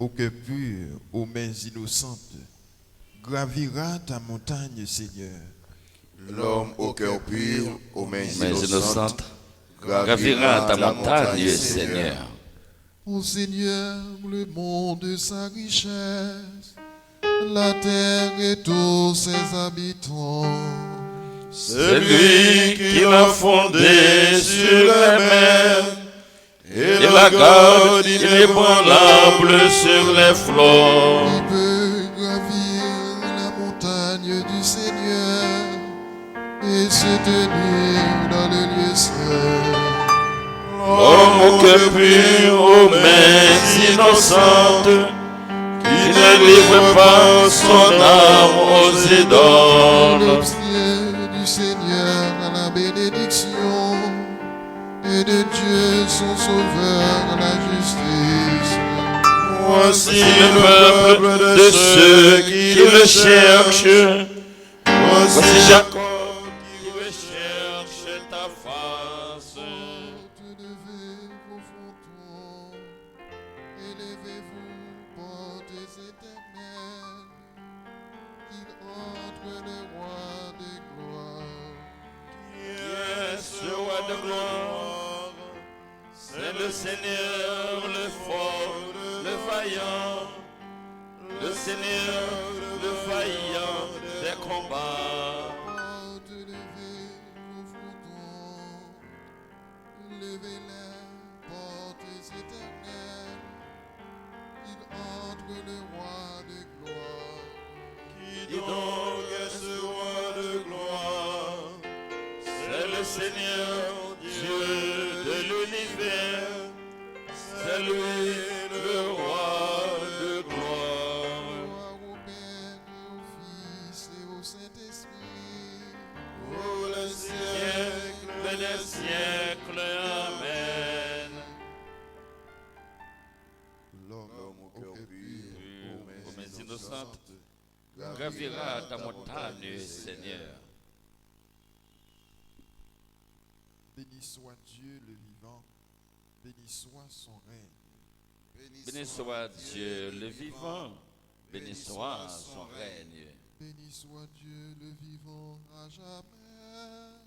au cœur pur, aux mains innocentes, gravira ta montagne, Seigneur. L'homme au cœur pur, aux mains innocentes, gravira ta montagne, Seigneur. Ô Seigneur, le monde de sa richesse, la terre et tous ses habitants. Celui qui l'a fondé sur la mer et la garde inébranlable sur les flots. Qui peut gravir la montagne du Seigneur et se tenir dans le lieu saint. L'homme au cœur pur, aux mains innocentes, qui ne livre pas son âme aux idoles. L'obstier du Seigneur à la bénédiction et de Dieu son sauveur à la justice. Voici le peuple de ceux qui le cherchent. Voici Jacob qui recherche ta face. Élevez vos frontons, élevez-vous, portes éternelles, qu'il entre le roi de gloire. Qui est ce roi de gloire? C'est le Seigneur, le fort, le vaillant, le Seigneur, le vaillant des combats. Portes, élevez vos frontons, levez-les, portes éternelles, qu'il entre le roi de gloire. Qui donc est ce roi de gloire? C'est le Seigneur, Dieu de l'univers. C'est lui le roi de gloire. Gloire au Père et au Fils et au Saint-Esprit. Pour le siècle des siècles. Amen. L'homme au cœur pur, Aux mains innocentes, gravira ta montagne, Seigneur. Béni soit Dieu le vivant, béni soit son règne. Béni soit Dieu le vivant, béni soit son règne. Béni soit Dieu le vivant à jamais,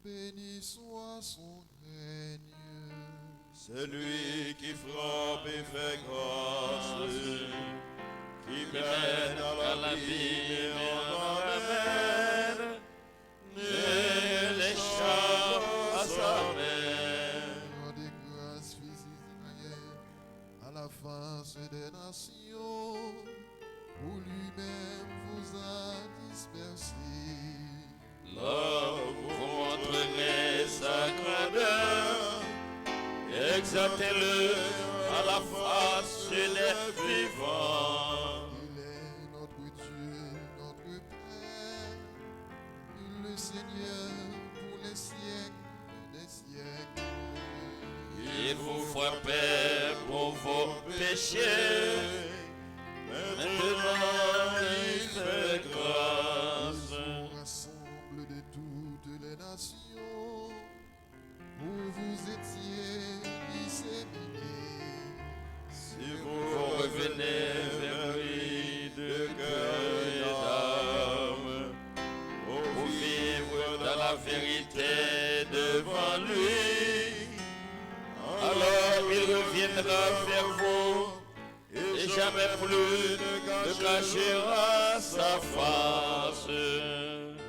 béni soit son règne. Celui qui frappe et fait grâce, qui mène à la vie et en amène, ne l'échappe à sa main. Roi des grâces, fils d'Israël, à la face des nations, où lui-même vous a dispersés. Là vous montrerez sa grandeur, exaltez-le à la face des vivants. Il est notre Dieu, notre Père, le Seigneur pour les siècles des siècles. Il vous frappait pour vos péchés, maintenant il fait grâce. Vous rassemble de toutes les nations, où vous étiez disséminés. Si vous revenez vers lui de cœur et d'âme, pour vivre dans la vérité devant lui, alors il reviendra vers vous et jamais plus ne cachera sa face. Regardez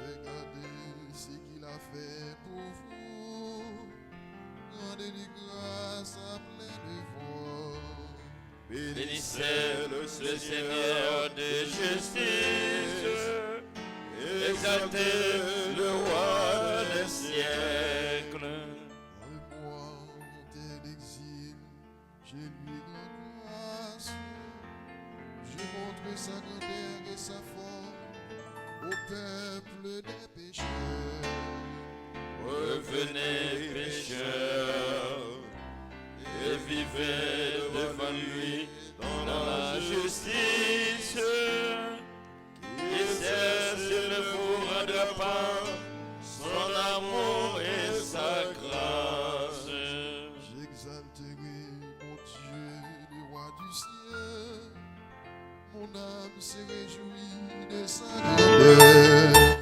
ce qu'il a fait pour vous, rendez-lui grâce à pleine voix. Bénissez le Seigneur de justice, exaltez le roi des siècles. Moi, tel exil, je lui rends grâce. Je montre sa grandeur et sa force au peuple des pécheurs. Revenez pécheurs et vivez devant lui dans la justice. Qui sait s'il ne vous rendra pas son amour et sa grâce. J'exalterai mon Dieu, le roi du ciel. cieux, mon âme se réjouit de sa grandeur.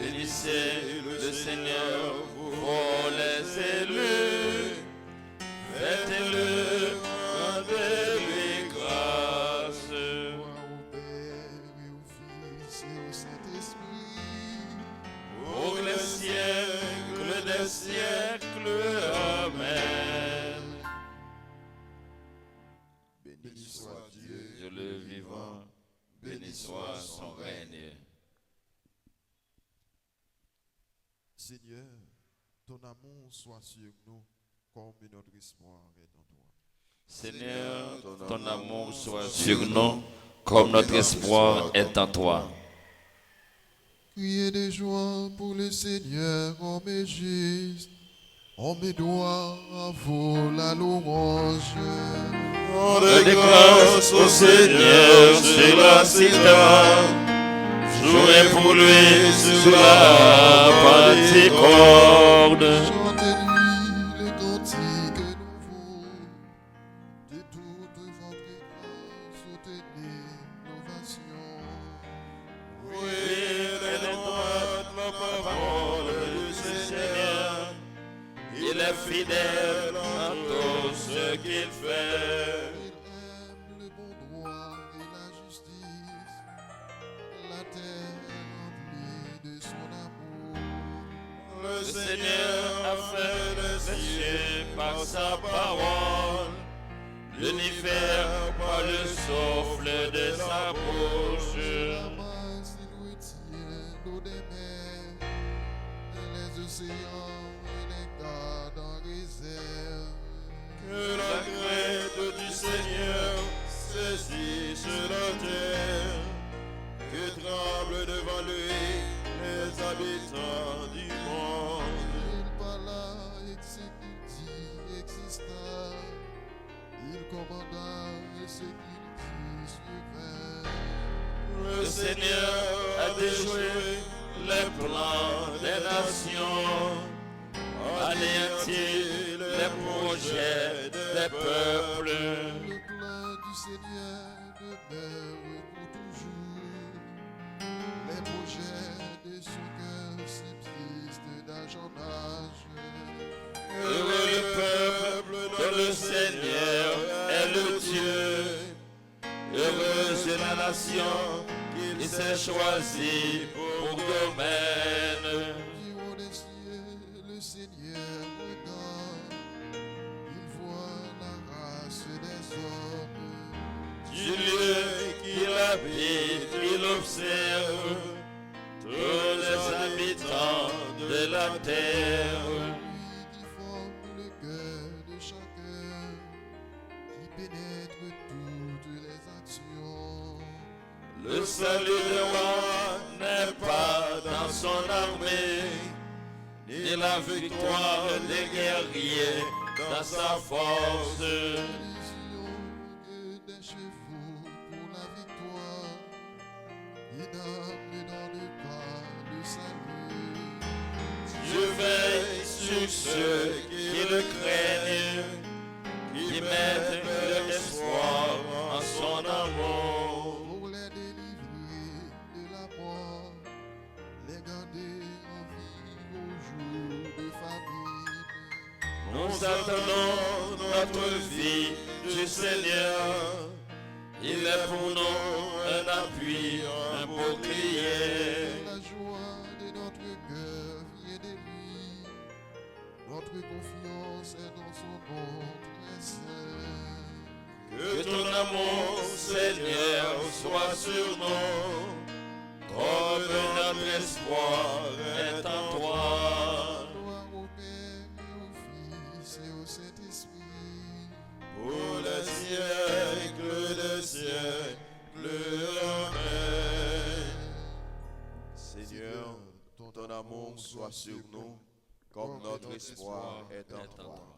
Bénissez le Seigneur, vous les élus. Faites-le, rendez-lui grâce. Gloire au Père et au Fils et au Saint-Esprit. Pour les siècles des siècles. Amen. Béni soit Dieu. Dieu le vivant, béni soit son règne. Seigneur, ton amour soit sur nous comme notre espoir est en toi. Seigneur, ton amour soit sur nous, comme notre espoir est en toi. Criez de joie pour le Seigneur, homme est juste. Homme doit à vous la louange. Rendez grâce au Seigneur sur la cithare. Jouez pour lui sur la paticorde. Chantez-lui le cantique nouveau. De toute votre grâce, soutenez l'ovation. Oui, elle est droite la parole du Seigneur. Il est fidèle en tout ce qu'il fait. Il aime le bon droit et la justice. La terre est remplie de son amour. Le Seigneur a fait le ciel par sa parole, l'univers par le souffle de sa bouche. La masse il retient l'eau des mers, et les océans et les garde en réserve. Que la crainte du Seigneur saisisse la terre, que tremblent devant lui les habitants du monde. Il parla et ce qu'il dit exista. Il commanda et ce qu'il dit survint. Le Seigneur a déjoué les plans des nations, anéanti les projets des peuples. Le plan du Seigneur demeure pour toujours. Les projets de son cœur subsistent d'âge en âge. Heureux le peuple dont le Seigneur est le Dieu. Heureuse est la nation qu'il s'est choisie pour domaine. Du haut des cieux, le Seigneur regarde. Il voit la race des hommes. Du lieu qu'il habite, il observe tous les habitants de la terre. Lui qui forme le cœur de chacun, qui pénètre toutes les actions. Le salut de roi n'est pas dans son armée, ni la victoire des guerriers dans sa force. Des lions et des chevaux pour la victoire. Il n'en donne pas le salut. Je veille sur ceux qui le craignent, qui mettent leur espoir en son amour. Pour les délivrer de la mort, les garder en vie au jour de famine. Nous attendons notre vie du Seigneur. Il est pour nous un appui, un bouclier. La joie de notre cœur vient de lui. Notre confiance est dans son nom très saint. Que ton amour, Seigneur, soit sur nous, comme notre espoir est en toi. Gloire au Père et au Fils et au Saint-Esprit. Pour les siècles des siècles. Amen. Seigneur, ton amour soit sur nous, comme notre espoir est en toi.